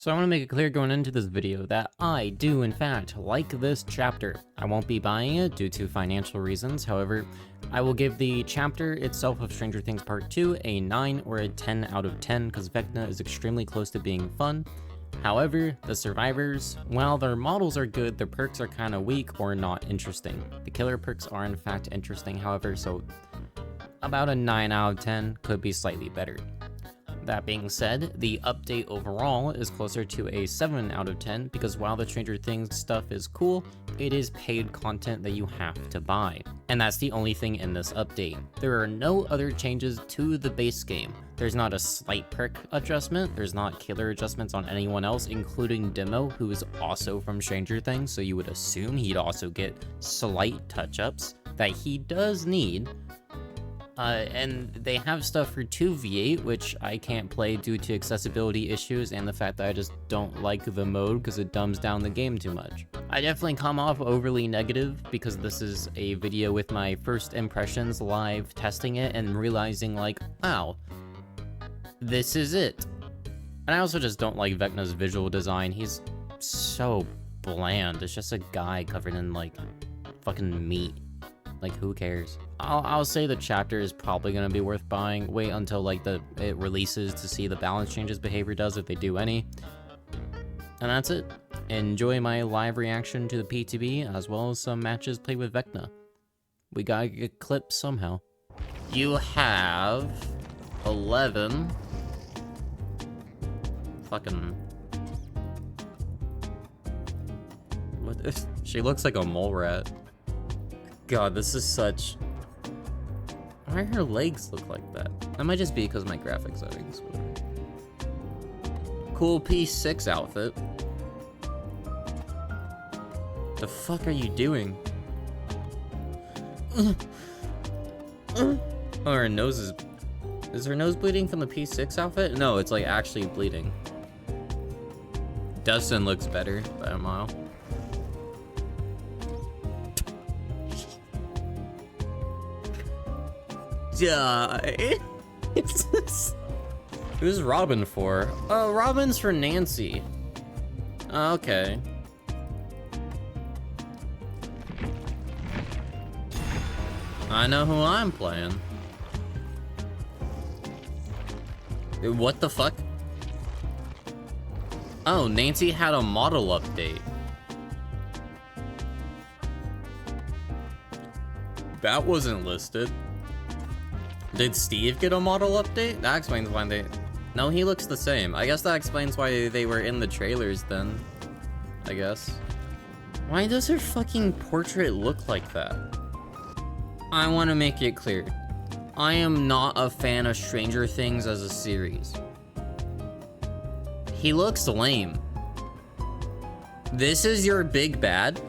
So I want to make it clear going into this video that I do in fact like this chapter. I won't be buying it due to financial reasons, however, I will give the chapter itself of Stranger Things Part 2 a 9 or a 10 out of 10 because Vecna is extremely close to being fun. However, the survivors, while their models are good, their perks are kind of weak or not interesting. The killer perks are in fact interesting, however, so about a 9 out of 10, could be slightly better. That being said, the update overall is closer to a 7 out of 10 because while the Stranger Things stuff is cool, it is paid content that you have to buy. And that's the only thing in this update. There are no other changes to the base game. There's not a slight perk adjustment, there's not killer adjustments on anyone else, including Demo, who is also from Stranger Things, so you would assume he'd also get slight touch-ups that he does need. And they have stuff for 2v8, which I can't play due to accessibility issues and the fact that I just don't like the mode because it dumbs down the game too much. I definitely come off overly negative because this is a video with my first impressions live testing it and realizing like, wow, this is it. And I also just don't like Vecna's visual design. He's so bland. It's just a guy covered in like fucking meat. Like, who cares? I'll say the chapter is probably gonna be worth buying. Wait until like it releases to see the balance changes behavior does, if they do any. And that's it. Enjoy my live reaction to the PTB as well as some matches played with Vecna. We gotta get clips somehow. You have 11. Fucking. What is? She looks like a mole rat. God, this is such... Why her legs look like that? That might just be because of my graphics settings. Cool P6 outfit. The fuck are you doing? Oh, her nose is... Is her nose bleeding from the P6 outfit? No, it's like actually bleeding. Dustin looks better by a mile. Die. Who's Robin for? Oh, Robin's for Nancy. Okay. I know who I'm playing. What the fuck? Oh, Nancy had a model update. That wasn't listed. Did Steve get a model update? That explains why they... No, he looks the same. I guess that explains why they were in the trailers then. I guess. Why does her fucking portrait look like that? I want to make it clear. I am not a fan of Stranger Things as a series. He looks lame. This is your big bad?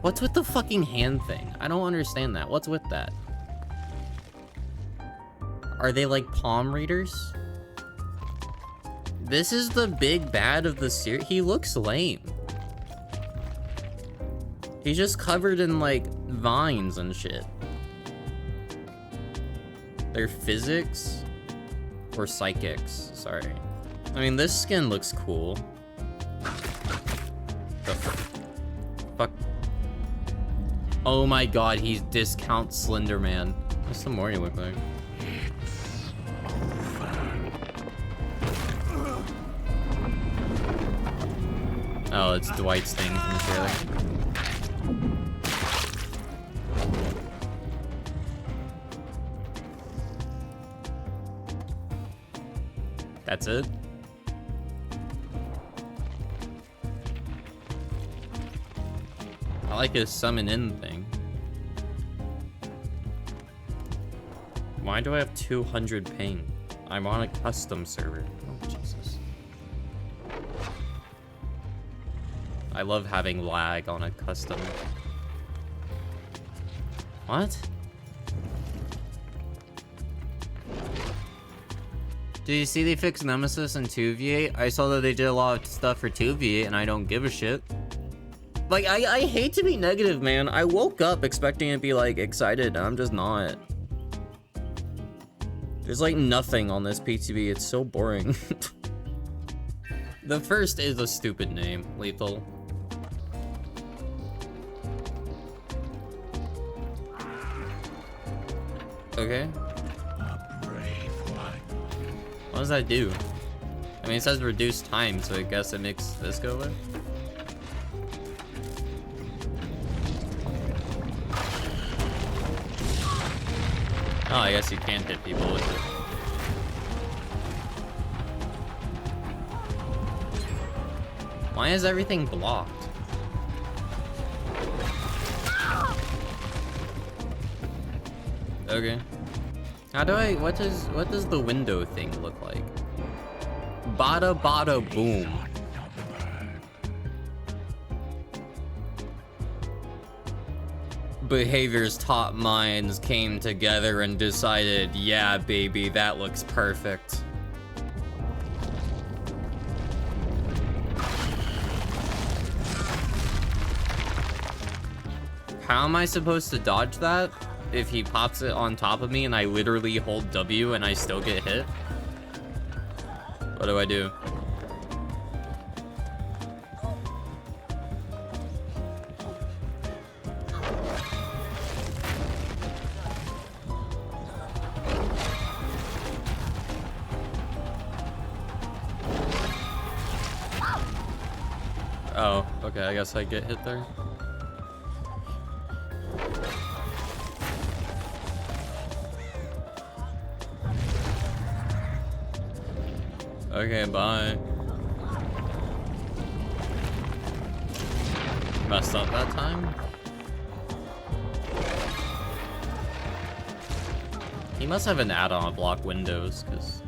What's with the fucking hand thing? I don't understand that. What's with that? Are they like palm readers? This is the big bad of the series. He looks lame. He's just covered in like vines and shit. They're physics or psychics, sorry. I mean, this skin looks cool. The fuck? Oh my god, he's discount Slender Man. What's the more you look like? Oh, it's Dwight's thing from the trailer. That's it? I like his summon in thing. Why do I have 200 ping? I'm on a custom server. Oh, Jesus. I love having lag on a custom. What? Did you see they fixed Nemesis in 2v8? I saw that they did a lot of stuff for 2v8 and I don't give a shit. Like, I hate to be negative, man. I woke up expecting to be, like, excited, and I'm just not. There's, like, nothing on this PTB. It's so boring. The first is a stupid name, Lethal. Okay. What does that do? I mean, it says reduce time, so I guess it makes this go away. Oh, I guess you can't hit people with it. Why is everything blocked? Okay. How do I, what does the window thing look like? Bada bada boom. Behavior's top minds came together and decided, yeah, baby, that looks perfect. How am I supposed to dodge that if he pops it on top of me and I literally hold W and I still get hit? What do I do? Oh, okay, I guess I get hit there. Okay, bye. Messed up that time? He must have an add-on to block windows, because...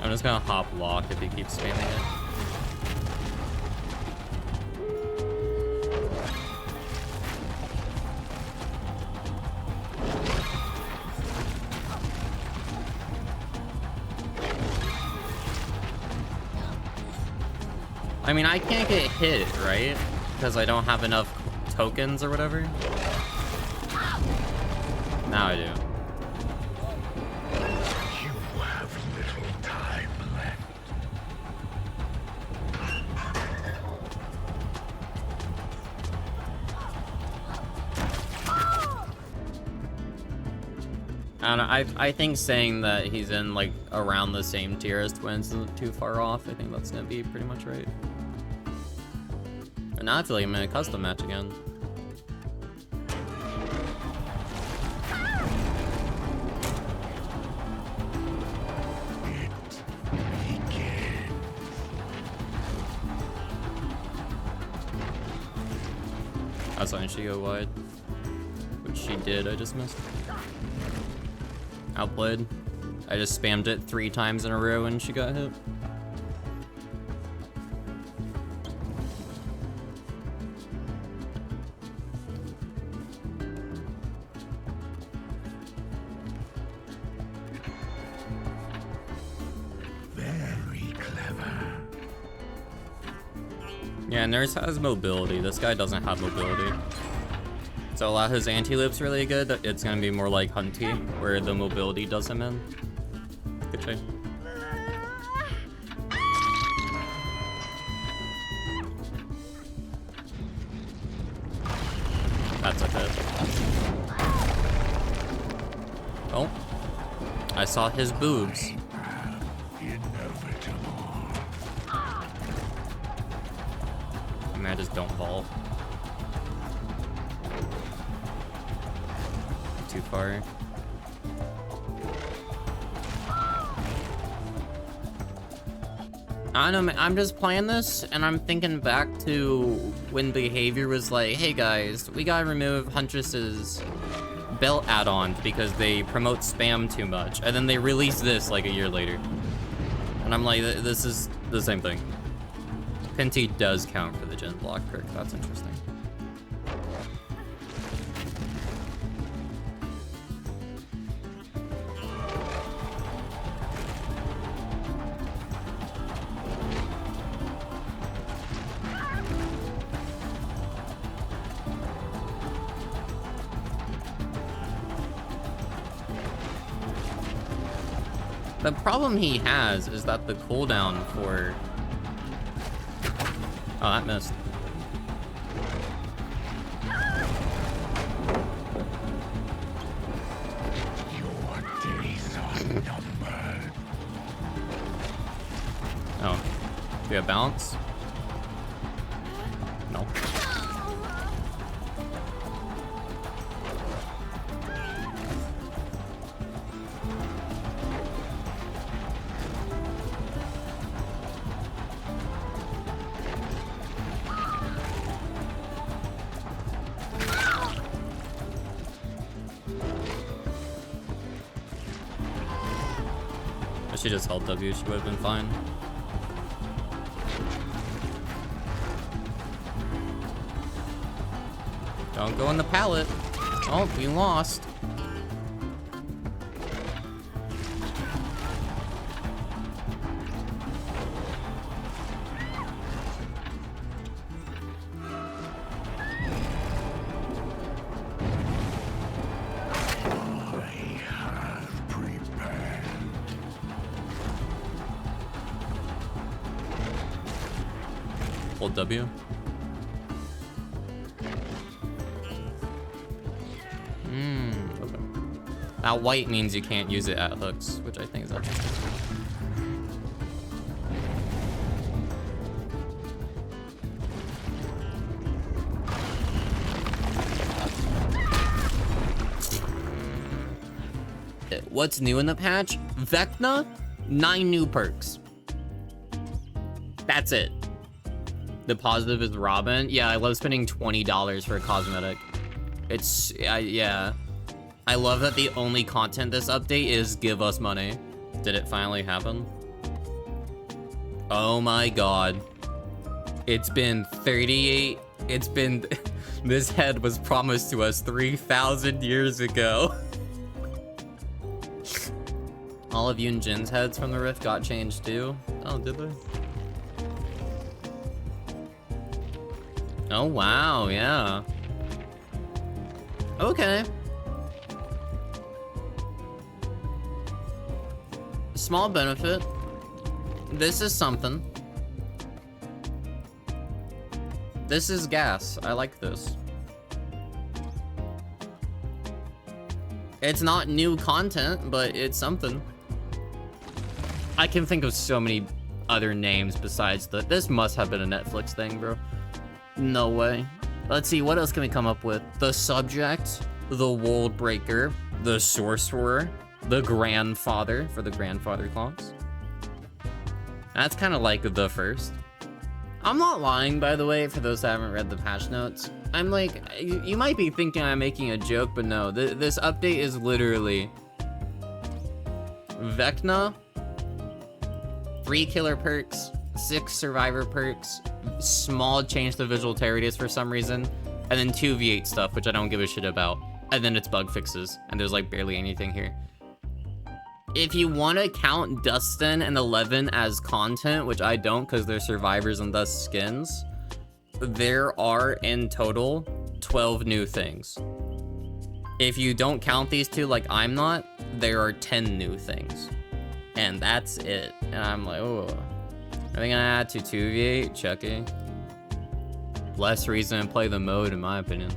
I'm just gonna hop lock if he keeps spamming it. I mean, I can't get hit, right? Because I don't have enough tokens or whatever. Now I do. You have little time left. I don't know, I think saying that he's in, like, around the same tier as Twins isn't too far off. I think that's gonna be pretty much right. And now I feel like I'm in a custom match again. That's why she go wide. Which she did, I just missed. Outplayed. I just spammed it 3 times in a row and she got hit. Very clever. Yeah, Nurse has mobility. This guy doesn't have mobility. So a lot of his anti-loop's really good. It's gonna be more like Hunty, where the mobility does him in. Good try. That's a hit. Oh. I saw his boobs. I mean, I just don't fall. Too far. I don't know, man, I'm just playing this and I'm thinking back to when Behavior was like, hey guys, we gotta remove Huntress's belt add-on because they promote spam too much. And then they release this like a year later. And I'm like, this is the same thing. Pinty does count for the gen block perk, that's interesting. The problem he has is that the cooldown for... Oh, that missed. Your days are numbered. Oh. Do we have balance? No. If she just held W, she would have been fine. Don't go in the pallet. Oh, we lost. I have prepared. Hold W. Okay. Now white means you can't use it at hooks, which I think is interesting. What's new in the patch? Vecna, 9 new perks. That's it. The positive is Robin. Yeah, I love spending $20 for a cosmetic. It's, yeah. I love that the only content this update is give us money. Did it finally happen? Oh my god. It's been 38, it's been, this head was promised to us 3,000 years ago. All of Yoon Jin's heads from the Rift got changed too? Oh, did they? Oh wow, yeah. Okay. Small benefit. This is something. This is gas. I like this. It's not new content, but it's something. I can think of so many other names besides the... This must have been a Netflix thing, bro. No way. Let's see, what else can we come up with? The Subject, the World Breaker, the Sorcerer, the Grandfather for the Grandfather clause. That's kind of like the first. I'm not lying, by the way, for those that haven't read the patch notes. I'm like, you might be thinking I'm making a joke, but no, this update is literally Vecna, 3 killer perks, 6 survivor perks, small change to visual radius for some reason, and then 2 V8 stuff, which I don't give a shit about. And then it's bug fixes, and there's like barely anything here. If you want to count Dustin and 11 as content, which I don't because they're survivors and thus skins, there are in total 12 new things. If you don't count these two like I'm not, there are 10 new things. And that's it. And I'm like, oh. Are they gonna add to 2v8? Chucky. Less reason to play the mode, in my opinion.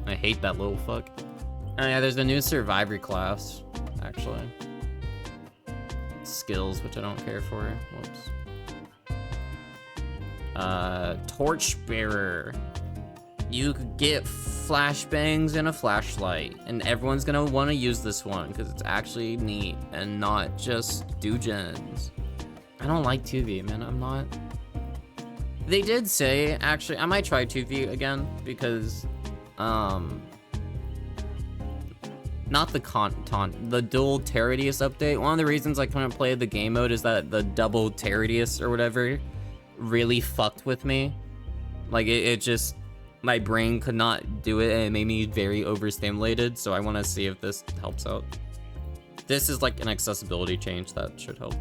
I hate that little fuck. Oh yeah, there's a new survivor class, actually. Skills, which I don't care for. Whoops. Torchbearer. You could get flashbangs and a flashlight, and everyone's gonna want to use this one because it's actually neat and not just do-gens. I don't like 2v, man. I'm not. They did say, actually, I might try 2v again because, not the dual Terradius update. One of the reasons I couldn't play the game mode is that the double Terradius or whatever really fucked with me. Like, it just, my brain could not do it and it made me very overstimulated, so I want to see if this helps out. This is like an accessibility change that should help.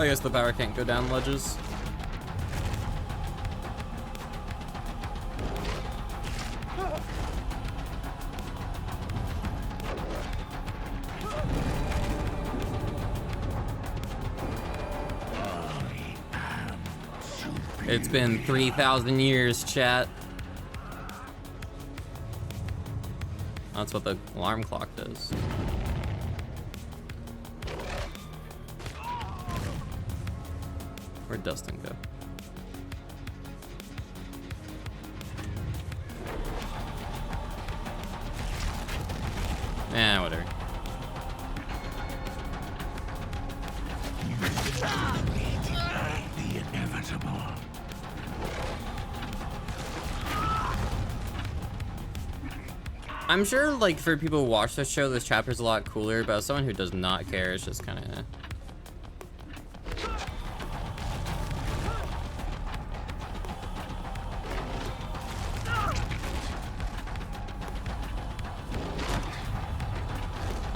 I guess the power can't go down ledges. It's been 3,000 years, chat. That's what the alarm clock does. Where'd Dustin go? Eh, whatever. The inevitable. I'm sure, like, for people who watch this show, this chapter's a lot cooler, but as someone who does not care, it's just kind of...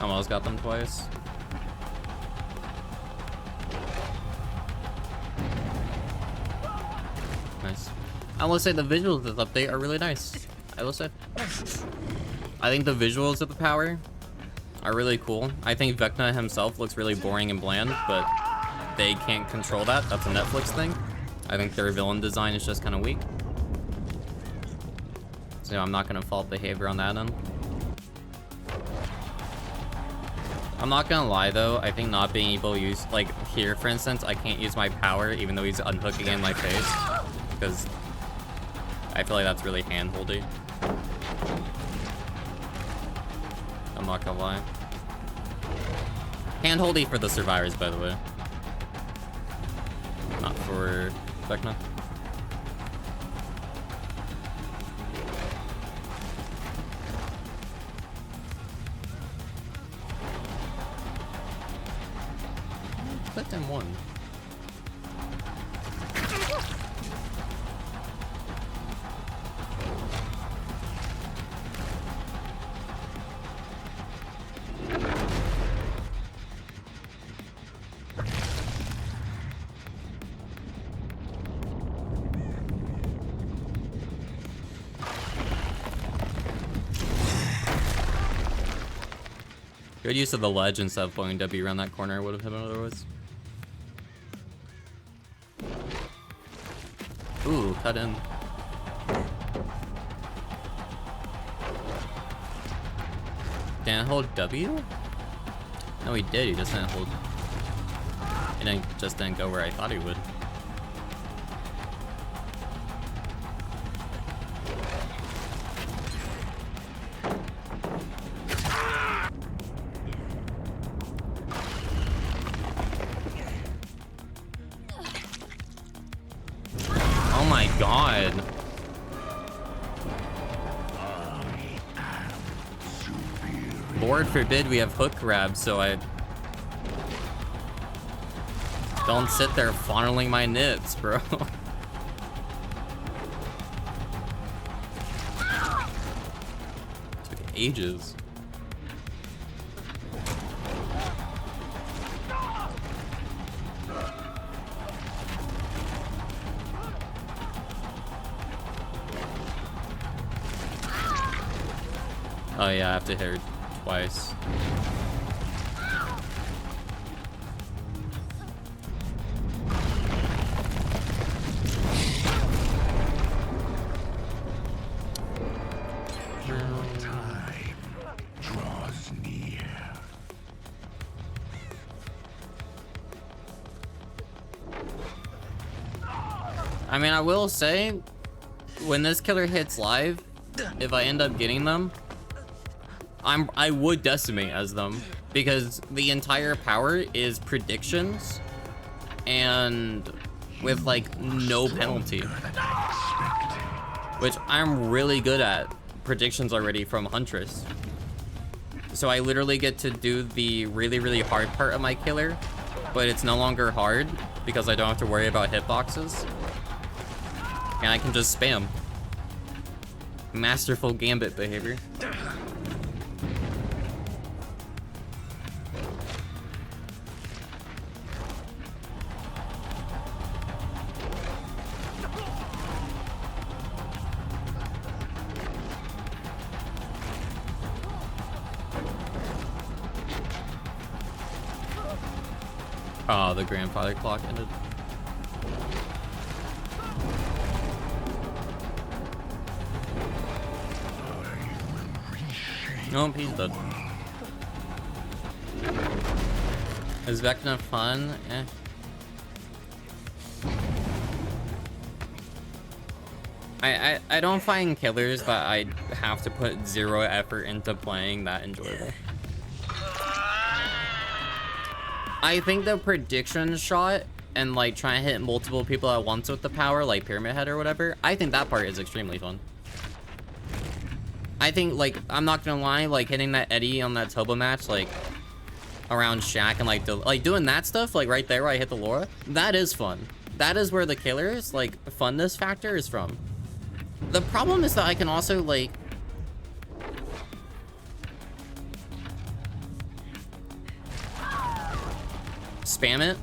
Almost got them twice. Nice. I will say the visuals of this update are really nice. I will say. I think the visuals of the power are really cool. I think Vecna himself looks really boring and bland, but they can't control that. That's a Netflix thing. I think their villain design is just kind of weak. So I'm not going to fault behavior on that end. I'm not gonna lie though, I think not being able to use, like here for instance, I can't use my power even though he's unhooking in my face, because I feel like that's really hand-holdy. I'm not gonna lie. Hand-holdy for the survivors, by the way. Not for Vecna. Clicked in one. Good use of the ledge instead of blowing W around that corner would have hit him otherwise. Ooh, cut in. Didn't hold W? No, he did. He just didn't hold. It just didn't go where I thought he would. Oh my god. Lord forbid we have hook grabs, so I don't sit there fondling my nits, bro. Took ages. Oh yeah, I have to hit her twice. Time draws near. I mean, I will say, when this killer hits live, if I end up getting them, I would decimate as them, because the entire power is predictions and with like no penalty, which I'm really good at predictions already from Huntress. So I literally get to do the really hard part of my killer, but it's no longer hard because I don't have to worry about hitboxes, and I can just spam. Masterful gambit behavior. Oh, the grandfather clock ended. Oh, he's dead. Is Vecna fun? Eh. I don't find killers that I have to put 0 effort into playing that enjoyable. I think the prediction shot and like trying to hit multiple people at once with the power, like Pyramid Head or whatever, I think that part is extremely fun. I think, like, I'm not gonna lie, like hitting that Eddie on that Toba match, like around Shaq and like doing that stuff, like right there where I hit the Laura, that is fun. That is where the killer's like funness factor is from. The problem is that I can also like spam it,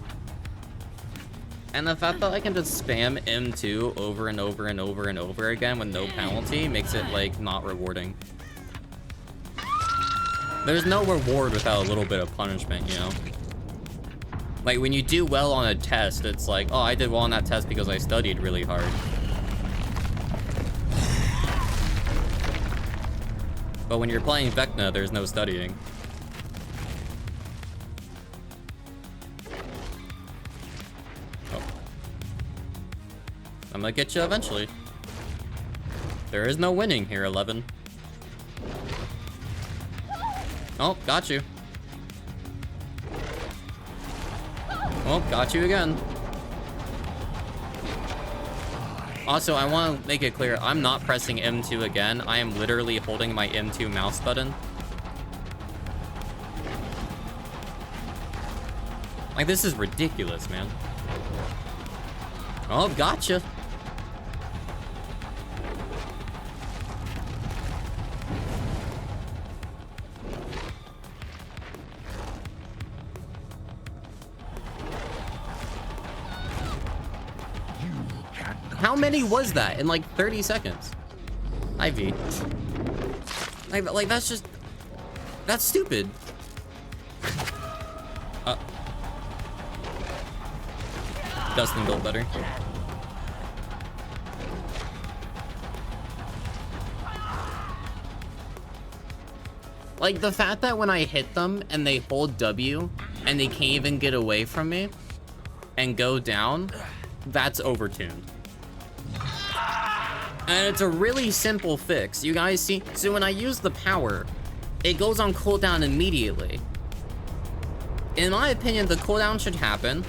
and the fact that I can just spam M2 over and over and over and over again with no penalty makes it like not rewarding. There's no reward without a little bit of punishment, you know? Like when you do well on a test, it's like, oh, I did well on that test because I studied really hard. But when you're playing Vecna, there's no studying. Oh. I'm gonna get you eventually. There is no winning here, 11. Oh, got you. Oh, got you again. Also, I want to make it clear, I'm not pressing M2 again. I am literally holding my M2 mouse button. Like, this is ridiculous, man. Oh, gotcha. How many was that in like 30 seconds? IV. Like that's just... That's stupid. Dustin built better. Like the fact that when I hit them and they hold W and they can't even get away from me and go down, that's overtuned. And it's a really simple fix. You guys see? So when I use the power, it goes on cooldown immediately. In my opinion, the cooldown should happen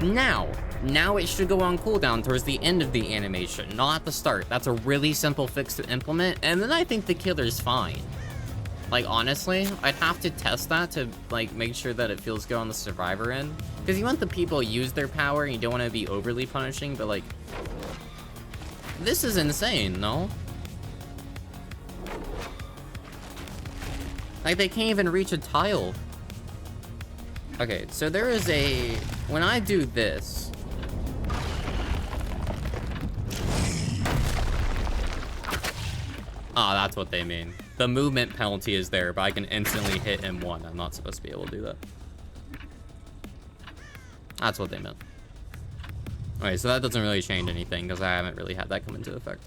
now. Now it should go on cooldown towards the end of the animation, not at the start. That's a really simple fix to implement, and then I think the killer's fine. Like, honestly, I'd have to test that to, like, make sure that it feels good on the survivor end. Because you want the people to use their power, and you don't want to be overly punishing, but, like... This is insane, no? Like, they can't even reach a tile. Okay, so there is a... When I do this... Ah, that's what they mean. The movement penalty is there, but I can instantly hit M1. I'm not supposed to be able to do that. That's what they meant. Okay, so that doesn't really change anything, because I haven't really had that come into effect.